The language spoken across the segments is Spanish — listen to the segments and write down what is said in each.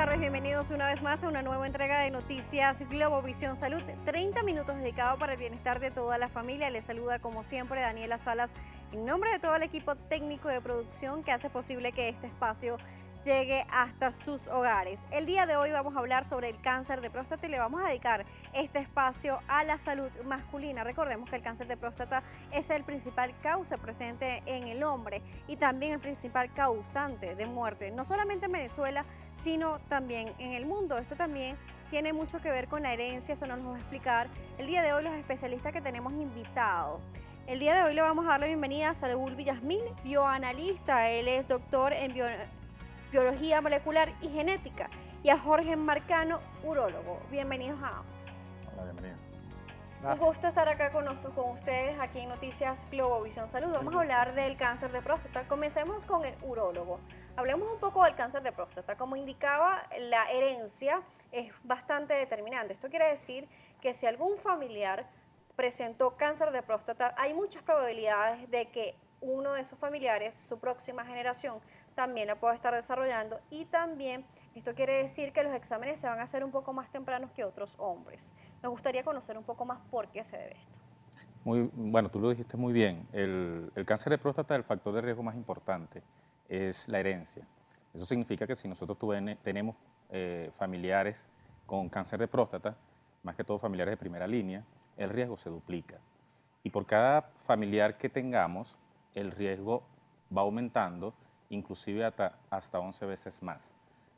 tardes, bienvenidos una vez más a una nueva entrega de Noticias Globovisión Salud. 30 minutos dedicados para el bienestar de toda la familia. Les saluda como siempre Daniela Salas en nombre de todo el equipo técnico de producción que hace posible que este espacio llegue hasta sus hogares. El día de hoy vamos a hablar sobre el cáncer de próstata y le vamos a dedicar este espacio a la salud masculina. Recordemos que el cáncer de próstata es el principal causa presente en el hombre y también el principal causante de muerte, no solamente en Venezuela, sino también en el mundo. Esto también tiene mucho que ver con la herencia, eso nos lo va a explicar el día de hoy los especialistas que tenemos invitados. El día de hoy le vamos a dar la bienvenida a Saúl Villasmil, bioanalista. Él es doctor en biología molecular y genética, y a Jorge Marcano, urólogo. Bienvenidos a ambos. Hola, bienvenido. Un gusto estar acá con ustedes aquí en Noticias Globovisión Salud. Vamos a hablar del cáncer de próstata. Comencemos con el urólogo. Hablemos un poco del cáncer de próstata. Como indicaba, la herencia es bastante determinante. Esto quiere decir que si algún familiar presentó cáncer de próstata, hay muchas probabilidades de que uno de sus familiares, su próxima generación, también la puede estar desarrollando, y también esto quiere decir que los exámenes se van a hacer un poco más tempranos que otros hombres. Me gustaría conocer un poco más por qué se debe esto. Bueno, tú lo dijiste muy bien. El cáncer de próstata, el factor de riesgo más importante es la herencia. Eso significa que si nosotros tenemos familiares con cáncer de próstata, más que todo familiares de primera línea, el riesgo se duplica. Y por cada familiar que tengamos, el riesgo va aumentando, inclusive hasta 11 veces más.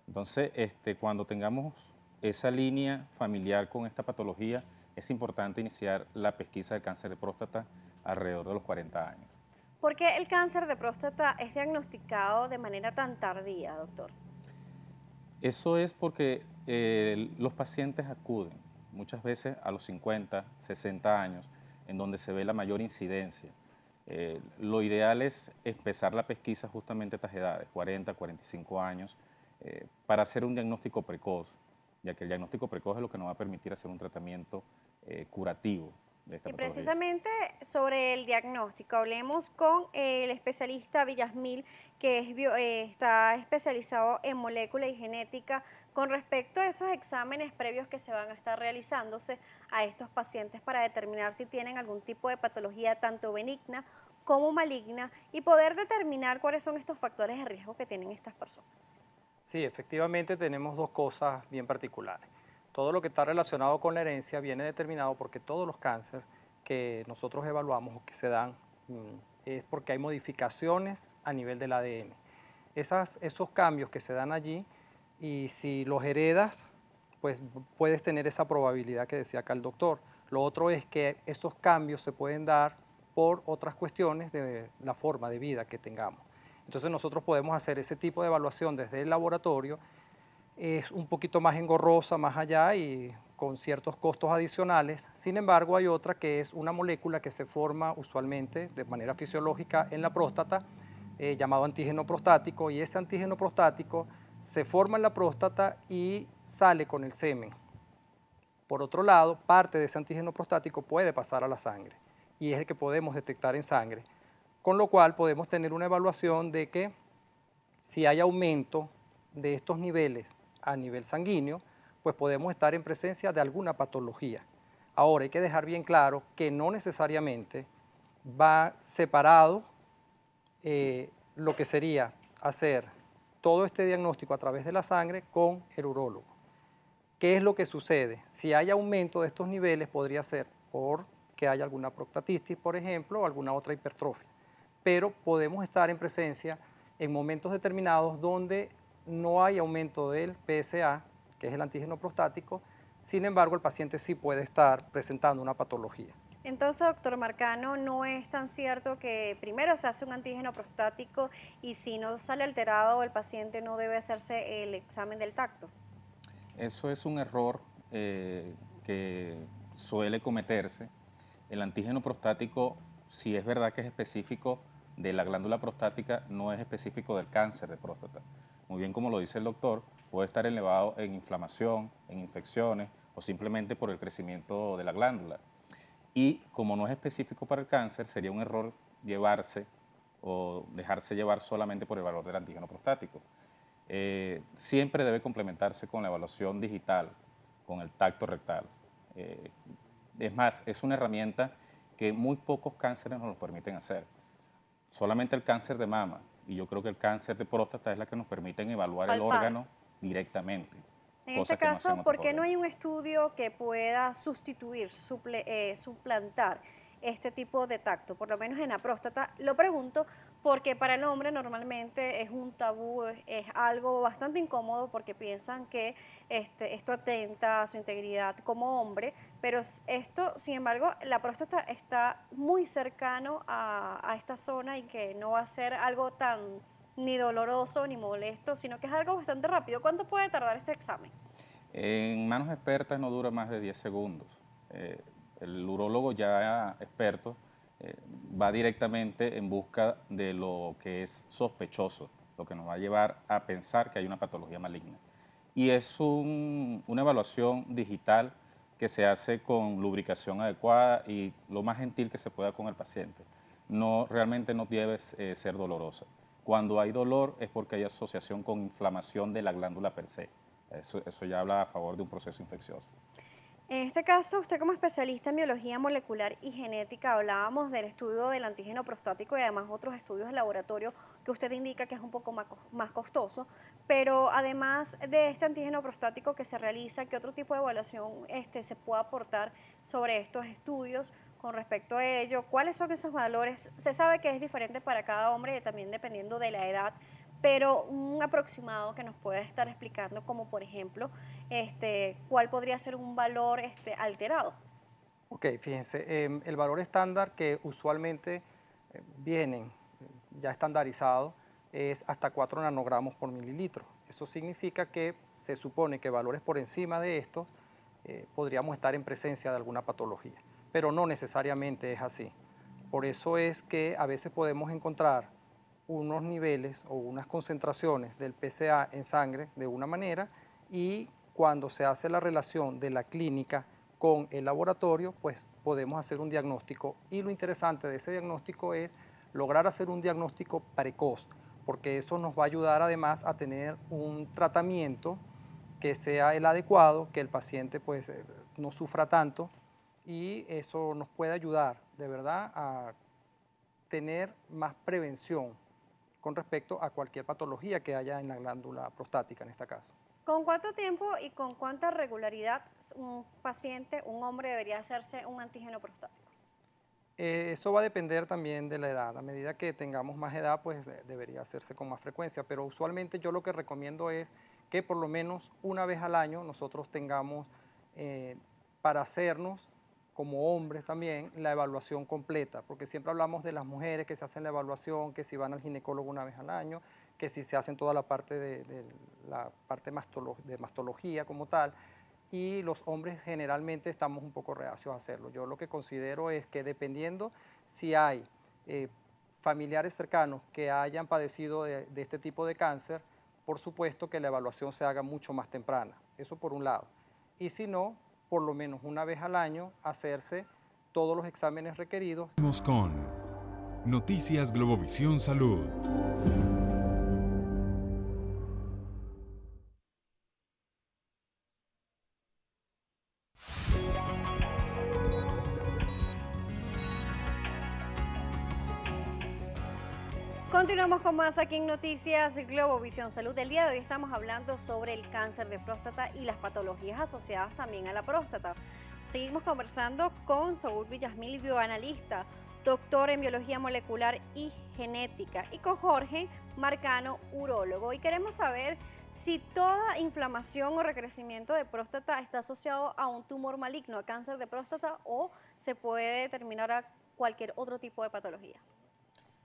Entonces, cuando tengamos esa línea familiar con esta patología, es importante iniciar la pesquisa de cáncer de próstata alrededor de los 40 años. ¿Por qué el cáncer de próstata es diagnosticado de manera tan tardía, doctor? Eso es porque los pacientes acuden muchas veces a los 50, 60 años, en donde se ve la mayor incidencia. Lo ideal es empezar la pesquisa justamente a estas edades, 40, 45 años, para hacer un diagnóstico precoz, ya que el diagnóstico precoz es lo que nos va a permitir hacer un tratamiento curativo de esta Y patología. precisamente sobre el diagnóstico, hablemos con el especialista Villasmil, que está especializado en molécula y genética, con respecto a esos exámenes previos que se van a estar realizándose a estos pacientes para determinar si tienen algún tipo de patología tanto benigna como maligna y poder determinar cuáles son estos factores de riesgo que tienen estas personas. Sí, efectivamente tenemos dos cosas bien particulares. Todo lo que está relacionado con la herencia viene determinado porque todos los cánceres que nosotros evaluamos o que se dan es porque hay modificaciones a nivel del ADN. Esos cambios que se dan allí, y si los heredas, pues puedes tener esa probabilidad que decía acá el doctor. Lo otro es que esos cambios se pueden dar por otras cuestiones de la forma de vida que tengamos. Entonces nosotros podemos hacer ese tipo de evaluación desde el laboratorio. Es un poquito más engorrosa, más allá y con ciertos costos adicionales. Sin embargo, hay otra que es una molécula que se forma usualmente de manera fisiológica en la próstata, llamado antígeno prostático, y ese antígeno prostático se forma en la próstata y sale con el semen. Por otro lado, parte de ese antígeno prostático puede pasar a la sangre y es el que podemos detectar en sangre, con lo cual podemos tener una evaluación de que si hay aumento de estos niveles a nivel sanguíneo, pues podemos estar en presencia de alguna patología. Ahora hay que dejar bien claro que no necesariamente va separado lo que sería hacer todo este diagnóstico a través de la sangre con el urólogo. ¿Qué es lo que sucede? Si hay aumento de estos niveles, podría ser porque haya alguna prostatitis, por ejemplo, o alguna otra hipertrofia. Pero podemos estar en presencia en momentos determinados donde no hay aumento del PSA, que es el antígeno prostático. Sin embargo, el paciente sí puede estar presentando una patología. Entonces, doctor Marcano, no es tan cierto que primero se hace un antígeno prostático y si no sale alterado el paciente no debe hacerse el examen del tacto. Eso es un error que suele cometerse. El antígeno prostático, si es verdad que es específico de la glándula prostática, no es específico del cáncer de próstata. Muy bien, como lo dice el doctor, puede estar elevado en inflamación, en infecciones o simplemente por el crecimiento de la glándula. Y como no es específico para el cáncer, sería un error llevarse o dejarse llevar solamente por el valor del antígeno prostático. siempre debe complementarse con la evaluación digital, con el tacto rectal. Eh, es más, es una herramienta que muy pocos cánceres nos lo permiten hacer. Solamente el cáncer de mama y yo creo que el cáncer de próstata es la que nos permiten evaluar el Palpar. órgano directamente, En este cosa que no hacen caso, otros ¿por qué no órganos. hay un estudio que pueda sustituir, suplantar este tipo de tacto? Por lo menos en la próstata. Lo pregunto porque para el hombre normalmente es un tabú, es algo bastante incómodo porque piensan que esto atenta a su integridad como hombre, pero esto, sin embargo, la próstata está muy cercano a esta zona y que no va a ser algo tan ni doloroso ni molesto, sino que es algo bastante rápido. ¿Cuánto puede tardar este examen? En manos expertas no dura más de 10 segundos. Eh, el urólogo ya experto eh, va directamente en busca de lo que es sospechoso, lo que nos va a llevar a pensar que hay una patología maligna. Y es una evaluación digital que se hace con lubricación adecuada y lo más gentil que se pueda con el paciente. No, realmente no debe ser dolorosa. Cuando hay dolor es porque hay asociación con inflamación de la glándula per se. Eso ya habla a favor de un proceso infeccioso. En este caso, usted como especialista en biología molecular y genética, hablábamos del estudio del antígeno prostático y además otros estudios de laboratorio que usted indica que es un poco más costoso, pero además de este antígeno prostático que se realiza, ¿qué otro tipo de evaluación se puede aportar sobre estos estudios con respecto a ello? ¿Cuáles son esos valores? Se sabe que es diferente para cada hombre, también dependiendo de la edad, pero un aproximado que nos pueda estar explicando, como por ejemplo, cuál podría ser un valor alterado. Ok, fíjense, el valor estándar que usualmente vienen ya estandarizado es hasta 4 nanogramos por mililitro. Eso significa que se supone que valores por encima de estos podríamos estar en presencia de alguna patología, pero no necesariamente es así. Por eso es que a veces podemos encontrar unos niveles o unas concentraciones del PSA en sangre de una manera y cuando se hace la relación de la clínica con el laboratorio, pues podemos hacer un diagnóstico. Y lo interesante de ese diagnóstico es lograr hacer un diagnóstico precoz, porque eso nos va a ayudar además a tener un tratamiento que sea el adecuado, que el paciente pues no sufra tanto y eso nos puede ayudar de verdad a tener más prevención con respecto a cualquier patología que haya en la glándula prostática en este caso. ¿Con cuánto tiempo y con cuánta regularidad un paciente, un hombre, debería hacerse un antígeno prostático? Eso va a depender también de la edad. A medida que tengamos más edad, pues debería hacerse con más frecuencia, pero usualmente yo lo que recomiendo es que por lo menos una vez al año nosotros tengamos eh, para hacernos, como hombres también, la evaluación completa, porque siempre hablamos de las mujeres que se hacen la evaluación, que si van al ginecólogo una vez al año, que si se hacen toda la parte de la parte de mastología como tal, y los hombres generalmente estamos un poco reacios a hacerlo. Yo lo que considero es que dependiendo si hay eh, familiares cercanos que hayan padecido de este tipo de cáncer, por supuesto que la evaluación se haga mucho más temprana, eso por un lado. Y si no, por lo menos una vez al año hacerse todos los exámenes requeridos. Seguimos con Noticias Globovisión Salud. Continuamos con más aquí en Noticias Globovisión Salud. El día de hoy estamos hablando sobre el cáncer de próstata y las patologías asociadas también a la próstata. Seguimos conversando con Saúl Villasmil, bioanalista, doctor en biología molecular y genética, y con Jorge Marcano, urólogo. Y queremos saber si toda inflamación o recrecimiento de próstata está asociado a un tumor maligno, a cáncer de próstata, o se puede determinar a cualquier otro tipo de patología.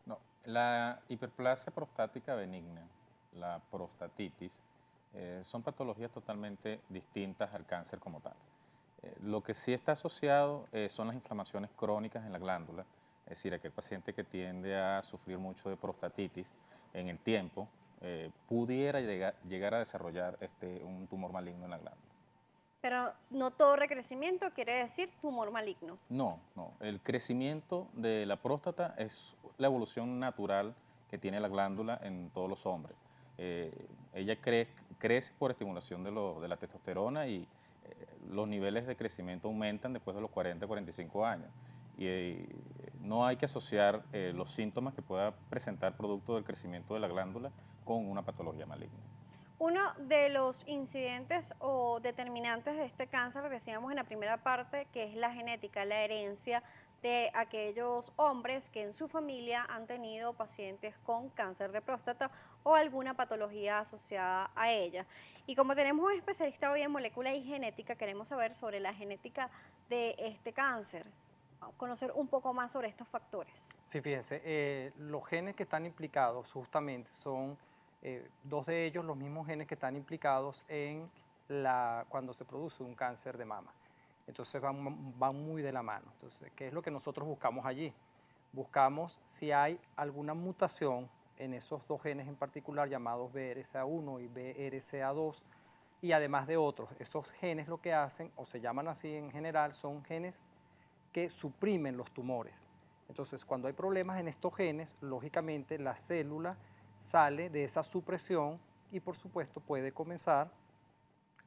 No, la hiperplasia prostática benigna, la prostatitis, son patologías totalmente distintas al cáncer como tal. Lo que sí está asociado son las inflamaciones crónicas en la glándula, es decir, aquel paciente que tiende a sufrir mucho de prostatitis en el tiempo, pudiera llegar a desarrollar un tumor maligno en la glándula. Pero no todo recrecimiento quiere decir tumor maligno. No, no. El crecimiento de la próstata es la evolución natural que tiene la glándula en todos los hombres. Ella crece por estimulación de la testosterona y los niveles de crecimiento aumentan después de los 40, 45 años. Y no hay que asociar los síntomas que pueda presentar producto del crecimiento de la glándula con una patología maligna. Uno de los incidentes o determinantes de este cáncer, decíamos en la primera parte, que es la genética, la herencia de aquellos hombres que en su familia han tenido pacientes con cáncer de próstata o alguna patología asociada a ella. Y como tenemos un especialista hoy en molécula y genética, queremos saber sobre la genética de este cáncer, conocer un poco más sobre estos factores. Sí, fíjense, los genes que están implicados justamente son dos de ellos los mismos genes que están implicados en cuando se produce un cáncer de mama. Entonces van muy de la mano. Entonces, ¿qué es lo que nosotros buscamos allí? Buscamos si hay alguna mutación en esos dos genes en particular llamados BRCA1 y BRCA2 y además de otros. Esos genes lo que hacen, o se llaman así en general, son genes que suprimen los tumores. Entonces, cuando hay problemas en estos genes, lógicamente la célula sale de esa supresión y por supuesto puede comenzar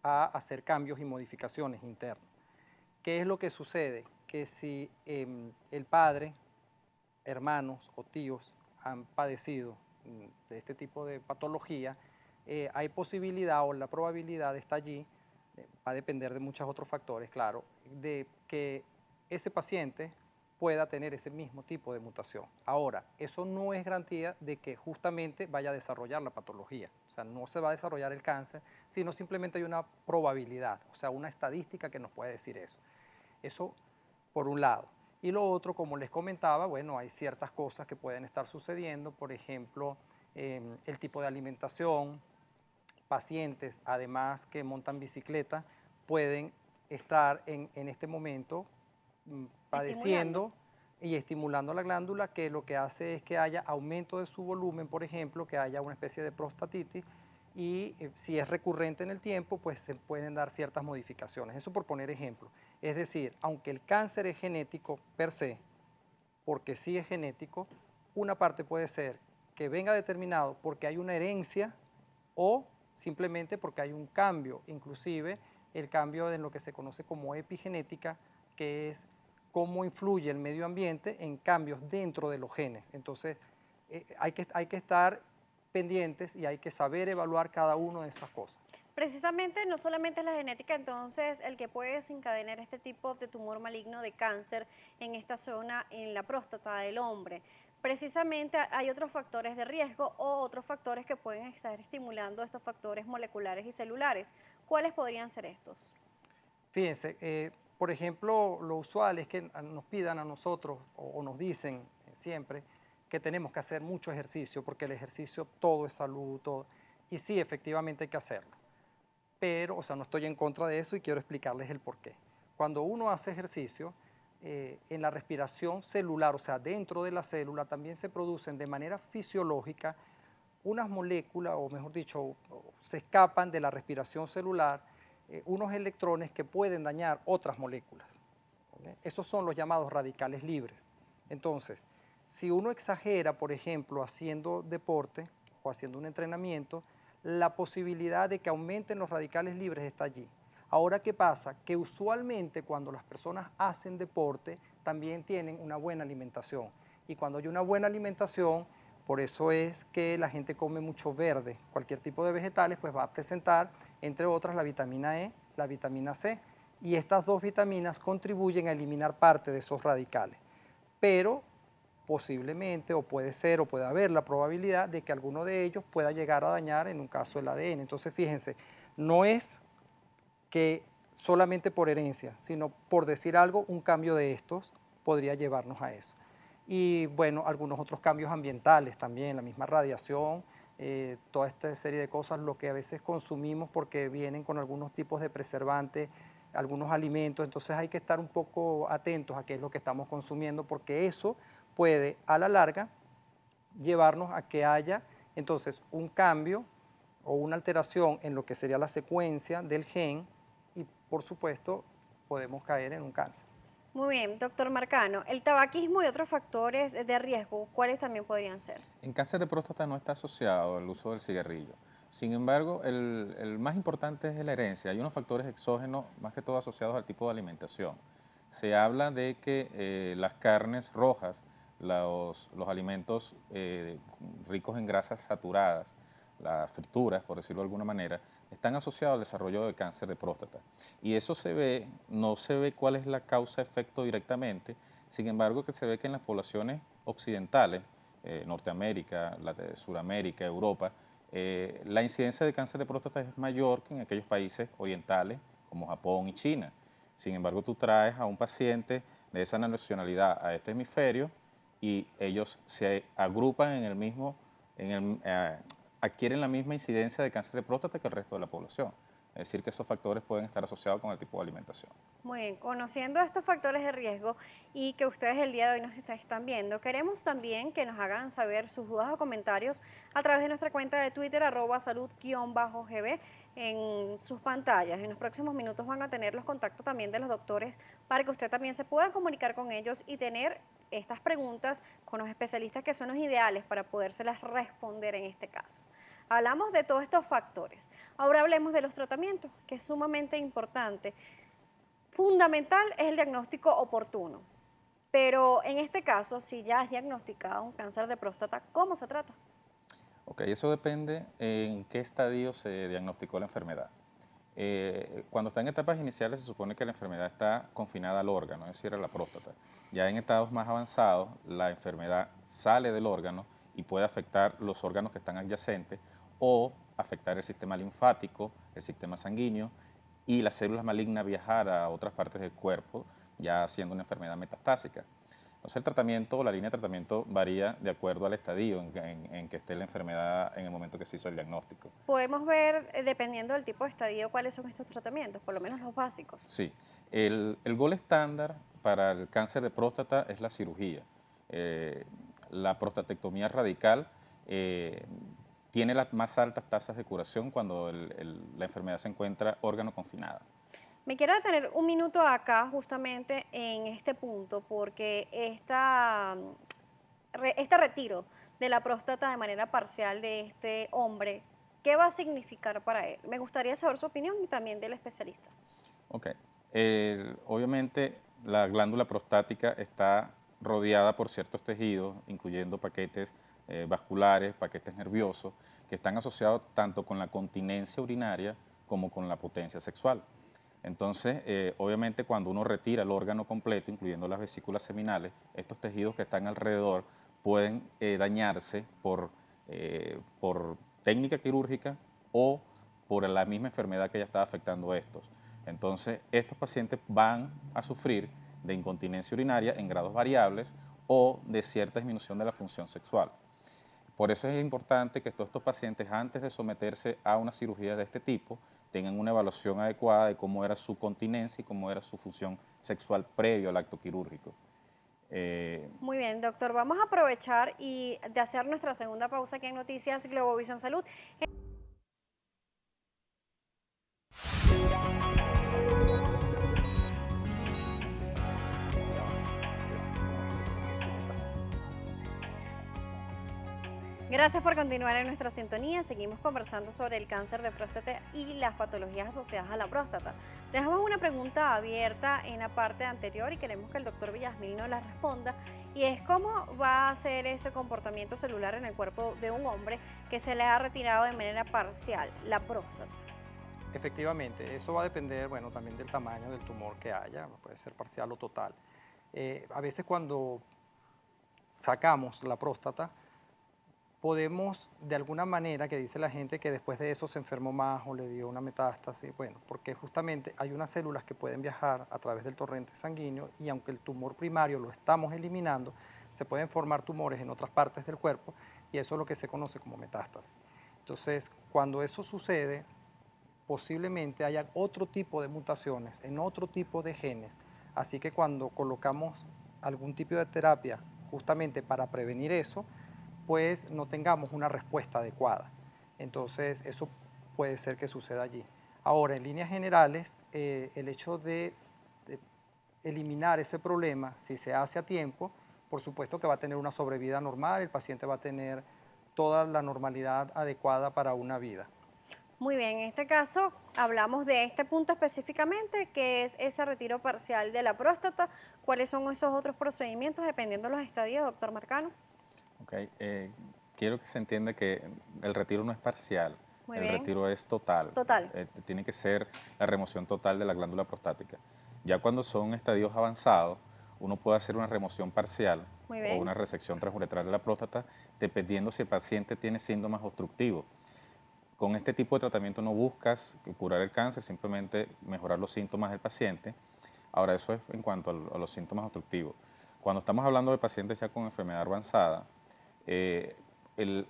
a hacer cambios y modificaciones internas. ¿Qué es lo que sucede? Que si el padre, hermanos o tíos han padecido de este tipo de patología, hay posibilidad o la probabilidad está allí, va a depender de muchos otros factores, claro, de que ese paciente pueda tener ese mismo tipo de mutación. Ahora, eso no es garantía de que justamente vaya a desarrollar la patología, o sea, no se va a desarrollar el cáncer, sino simplemente hay una probabilidad, o sea, una estadística que nos puede decir eso. Eso por un lado. Y lo otro, como les comentaba, bueno, hay ciertas cosas que pueden estar sucediendo, por ejemplo, el tipo de alimentación, pacientes además que montan bicicleta pueden estar en este momento padeciendo y estimulando la glándula, que lo que hace es que haya aumento de su volumen, por ejemplo, que haya una especie de prostatitis y si es recurrente en el tiempo, pues se pueden dar ciertas modificaciones. Eso por poner ejemplo. Es decir, aunque el cáncer es genético per se, porque sí es genético, una parte puede ser que venga determinado porque hay una herencia o simplemente porque hay un cambio, inclusive el cambio en lo que se conoce como epigenética, que es cómo influye el medio ambiente en cambios dentro de los genes. Entonces, hay que estar pendientes y hay que saber evaluar cada una de esas cosas. Precisamente no solamente es la genética, entonces el que puede desencadenar este tipo de tumor maligno de cáncer en esta zona, en la próstata del hombre. Precisamente hay otros factores de riesgo o otros factores que pueden estar estimulando estos factores moleculares y celulares. ¿Cuáles podrían ser estos? Fíjense, por ejemplo, lo usual es que nos pidan a nosotros o nos dicen siempre que tenemos que hacer mucho ejercicio porque el ejercicio todo es salud, todo, y sí, efectivamente hay que hacerlo. Pero, o sea, no estoy en contra de eso y quiero explicarles el por qué. Cuando uno hace ejercicio, en la respiración celular, o sea, dentro de la célula, también se producen de manera fisiológica unas moléculas, o mejor dicho, se escapan de la respiración celular unos electrones que pueden dañar otras moléculas. ¿Okay? Esos son los llamados radicales libres. Entonces, si uno exagera, por ejemplo, haciendo deporte o haciendo un entrenamiento, la posibilidad de que aumenten los radicales libres está allí. Ahora, ¿qué pasa? Que usualmente cuando las personas hacen deporte también tienen una buena alimentación. Y cuando hay una buena alimentación, por eso es que la gente come mucho verde. Cualquier tipo de vegetales pues va a presentar, entre otras, la vitamina E, la vitamina C. Y estas dos vitaminas contribuyen a eliminar parte de esos radicales. Pero posiblemente, o puede ser, o puede haber la probabilidad de que alguno de ellos pueda llegar a dañar, en un caso, el ADN. Entonces, fíjense, no es que solamente por herencia, sino por decir algo, un cambio de estos podría llevarnos a eso. Y bueno, algunos otros cambios ambientales también, la misma radiación, toda esta serie de cosas, lo que a veces consumimos porque vienen con algunos tipos de preservantes, algunos alimentos, entonces hay que estar un poco atentos a qué es lo que estamos consumiendo porque eso puede a la larga llevarnos a que haya entonces un cambio o una alteración en lo que sería la secuencia del gen y por supuesto podemos caer en un cáncer. Muy bien, doctor Marcano, el tabaquismo y otros factores de riesgo, ¿cuáles también podrían ser? En cáncer de próstata no está asociado el uso del cigarrillo. Sin embargo, el más importante es la herencia. Hay unos factores exógenos, más que todo asociados al tipo de alimentación. Se habla de que las carnes rojas, los alimentos ricos en grasas saturadas, las frituras, por decirlo de alguna manera, están asociados al desarrollo de cáncer de próstata. Y eso se ve, no se ve cuál es la causa-efecto directamente, sin embargo que se ve que en las poblaciones occidentales, Norteamérica, Suramérica, Europa, la incidencia de cáncer de próstata es mayor que en aquellos países orientales como Japón y China. Sin embargo, tú traes a un paciente de esa nacionalidad a este hemisferio y ellos se agrupan en el mismo, adquieren la misma incidencia de cáncer de próstata que el resto de la población. Es decir, que esos factores pueden estar asociados con el tipo de alimentación. Muy bien, conociendo estos factores de riesgo y que ustedes el día de hoy nos están viendo, queremos también que nos hagan saber sus dudas o comentarios a través de nuestra cuenta de Twitter, @salud_gb, en sus pantallas. En los próximos minutos van a tener los contactos también de los doctores para que usted también se pueda comunicar con ellos y tener estas preguntas con los especialistas que son los ideales para podérselas responder en este caso. Hablamos de todos estos factores. Ahora hablemos de los tratamientos, que es sumamente importante. Fundamental es el diagnóstico oportuno, pero en este caso, si ya es diagnosticado un cáncer de próstata, ¿cómo se trata? Ok, eso depende en qué estadio se diagnosticó la enfermedad. Cuando está en etapas iniciales se supone que la enfermedad está confinada al órgano, es decir, a la próstata. Ya en estados más avanzados, la enfermedad sale del órgano y puede afectar los órganos que están adyacentes o afectar el sistema linfático, el sistema sanguíneo y las células malignas viajar a otras partes del cuerpo, ya siendo una enfermedad metastásica. Entonces el tratamiento, la línea de tratamiento varía de acuerdo al estadio en que esté la enfermedad en el momento que se hizo el diagnóstico. Podemos ver, dependiendo del tipo de estadio, cuáles son estos tratamientos, por lo menos los básicos. Sí, el gol estándar para el cáncer de próstata es la cirugía. Eh, la prostatectomía radical tiene las más altas tasas de curación cuando la enfermedad se encuentra órgano confinada. Me quiero detener un minuto acá justamente en este punto porque este retiro de la próstata de manera parcial de este hombre, ¿qué va a significar para él? Me gustaría saber su opinión y también del especialista. Ok. Obviamente la glándula prostática está rodeada por ciertos tejidos, incluyendo paquetes vasculares, paquetes nerviosos, que están asociados tanto con la continencia urinaria como con la potencia sexual. Entonces, obviamente cuando uno retira el órgano completo, incluyendo las vesículas seminales, estos tejidos que están alrededor pueden dañarse por técnica quirúrgica o por la misma enfermedad que ya está afectando a estos. Entonces, estos pacientes van a sufrir de incontinencia urinaria en grados variables o de cierta disminución de la función sexual. Por eso es importante que todos estos pacientes, antes de someterse a una cirugía de este tipo, tengan una evaluación adecuada de cómo era su continencia y cómo era su función sexual previo al acto quirúrgico. Muy bien, doctor. Vamos a aprovechar y de hacer nuestra segunda pausa aquí en Noticias Globovisión Salud. Gracias por continuar en nuestra sintonía. Seguimos conversando sobre el cáncer de próstata y las patologías asociadas a la próstata. Dejamos una pregunta abierta en la parte anterior y queremos que el doctor Villasmil nos la responda. Y es cómo va a ser ese comportamiento celular en el cuerpo de un hombre que se le ha retirado de manera parcial la próstata. Efectivamente, eso va a depender, bueno, también del tamaño del tumor que haya, puede ser parcial o total. A veces cuando sacamos la próstata, podemos, de alguna manera, que dice la gente que después de eso se enfermó más o le dio una metástasis, bueno, porque justamente hay unas células que pueden viajar a través del torrente sanguíneo y aunque el tumor primario lo estamos eliminando, se pueden formar tumores en otras partes del cuerpo y eso es lo que se conoce como metástasis. Entonces, cuando eso sucede, posiblemente haya otro tipo de mutaciones en otro tipo de genes, así que cuando colocamos algún tipo de terapia justamente para prevenir eso, pues no tengamos una respuesta adecuada. Entonces, eso puede ser que suceda allí. Ahora, en líneas generales, el hecho de eliminar ese problema, si se hace a tiempo, por supuesto que va a tener una sobrevida normal, el paciente va a tener toda la normalidad adecuada para una vida. Muy bien, en este caso hablamos de este punto específicamente, que es ese retiro parcial de la próstata. ¿Cuáles son esos otros procedimientos dependiendo de los estadios, doctor Marcano? Ok, quiero que se entienda que el retiro no es parcial, Muy el bien. retiro es total. Total. Tiene que ser la remoción total de la glándula prostática. Ya cuando son estadios avanzados, uno puede hacer una remoción parcial Muy o bien. una resección transuretral de la próstata, dependiendo si el paciente tiene síntomas obstructivos. Con este tipo de tratamiento no buscas curar el cáncer, simplemente mejorar los síntomas del paciente. Ahora, eso es en cuanto a los síntomas obstructivos. Cuando estamos hablando de pacientes ya con enfermedad avanzada,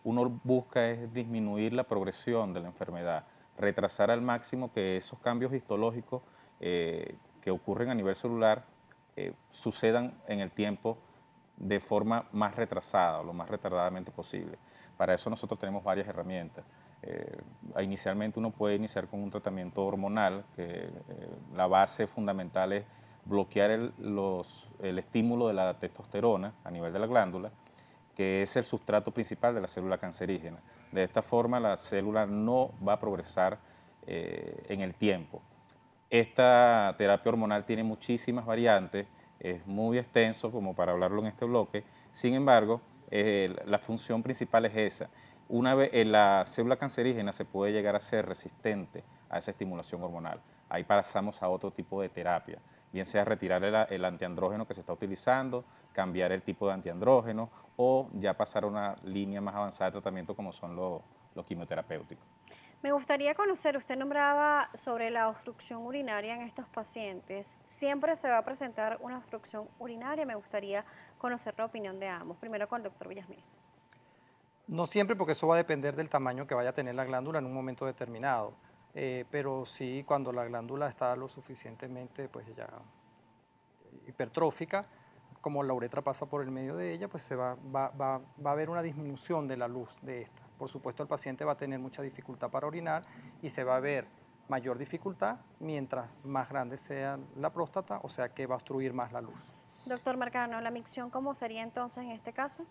uno busca es disminuir la progresión de la enfermedad, retrasar al máximo que esos cambios histológicos que ocurren a nivel celular sucedan en el tiempo de forma más retrasada, o lo más retardadamente posible. Para eso nosotros tenemos varias herramientas. Inicialmente uno puede iniciar con un tratamiento hormonal, que la base fundamental es bloquear el estímulo de la testosterona a nivel de la glándula, que es el sustrato principal de la célula cancerígena. De esta forma la célula no va a progresar en el tiempo. Esta terapia hormonal tiene muchísimas variantes, es muy extenso como para hablarlo en este bloque. Sin embargo, la función principal es esa. Una vez la célula cancerígena se puede llegar a ser resistente a esa estimulación hormonal. Ahí pasamos a otro tipo de terapia, bien sea retirar el antiandrógeno que se está utilizando, cambiar el tipo de antiandrógeno o ya pasar a una línea más avanzada de tratamiento como son los quimioterapéuticos. Me gustaría conocer, usted nombraba sobre la obstrucción urinaria en estos pacientes. ¿Siempre se va a presentar una obstrucción urinaria? Me gustaría conocer la opinión de ambos. Primero con el doctor Villasmil. No siempre, porque eso va a depender del tamaño que vaya a tener la glándula en un momento determinado. Pero sí, cuando la glándula está lo suficientemente pues ya hipertrófica, como la uretra pasa por el medio de ella, pues va a haber una disminución de la luz de esta. Por supuesto, el paciente va a tener mucha dificultad para orinar y se va a ver mayor dificultad mientras más grande sea la próstata, o sea que va a obstruir más la luz. Doctor Marcano, ¿la micción cómo sería entonces en este caso?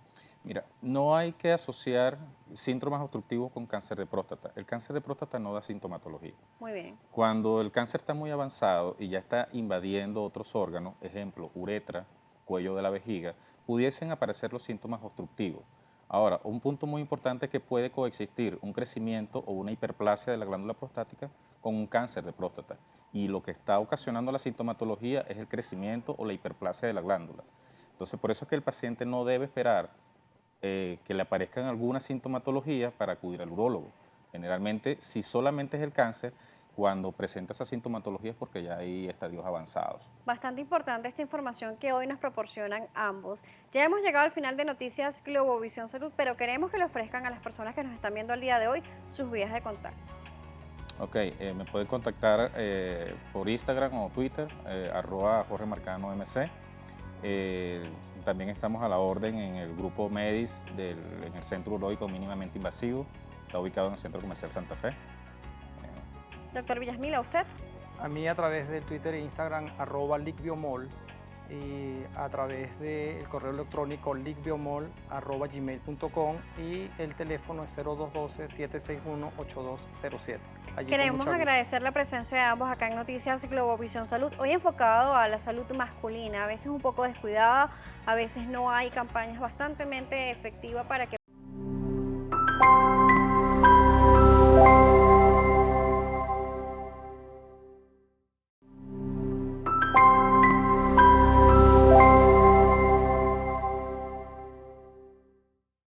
Mira, no hay que asociar síntomas obstructivos con cáncer de próstata. El cáncer de próstata no da sintomatología. Muy bien. Cuando el cáncer está muy avanzado y ya está invadiendo otros órganos, ejemplo, uretra, cuello de la vejiga, pudiesen aparecer los síntomas obstructivos. Ahora, un punto muy importante es que puede coexistir un crecimiento o una hiperplasia de la glándula prostática con un cáncer de próstata. Y lo que está ocasionando la sintomatología es el crecimiento o la hiperplasia de la glándula. Entonces, por eso es que el paciente no debe esperar que le aparezcan algunas sintomatologías para acudir al urólogo. Generalmente, si solamente es el cáncer, cuando presenta esa sintomatología es porque ya hay estadios avanzados. Bastante importante esta información que hoy nos proporcionan ambos. Ya hemos llegado al final de Noticias Globovisión Salud, pero queremos que le ofrezcan a las personas que nos están viendo el día de hoy sus vías de contactos. Ok, me pueden contactar por Instagram o Twitter, @JorgeMarcanoMC. También estamos a la orden en el grupo MEDIS en el Centro Urológico Mínimamente Invasivo. Está ubicado en el Centro Comercial Santa Fe. Doctor Villasmil, ¿a usted? A mí a través de Twitter e Instagram, @licbiomol, y a través del correo electrónico licbiomol@gmail.com, y el teléfono es 0212-761-8207. Queremos agradecer la presencia de ambos acá en Noticias Globovisión Salud, hoy enfocado a la salud masculina, a veces un poco descuidada, a veces no hay campañas bastante efectivas para que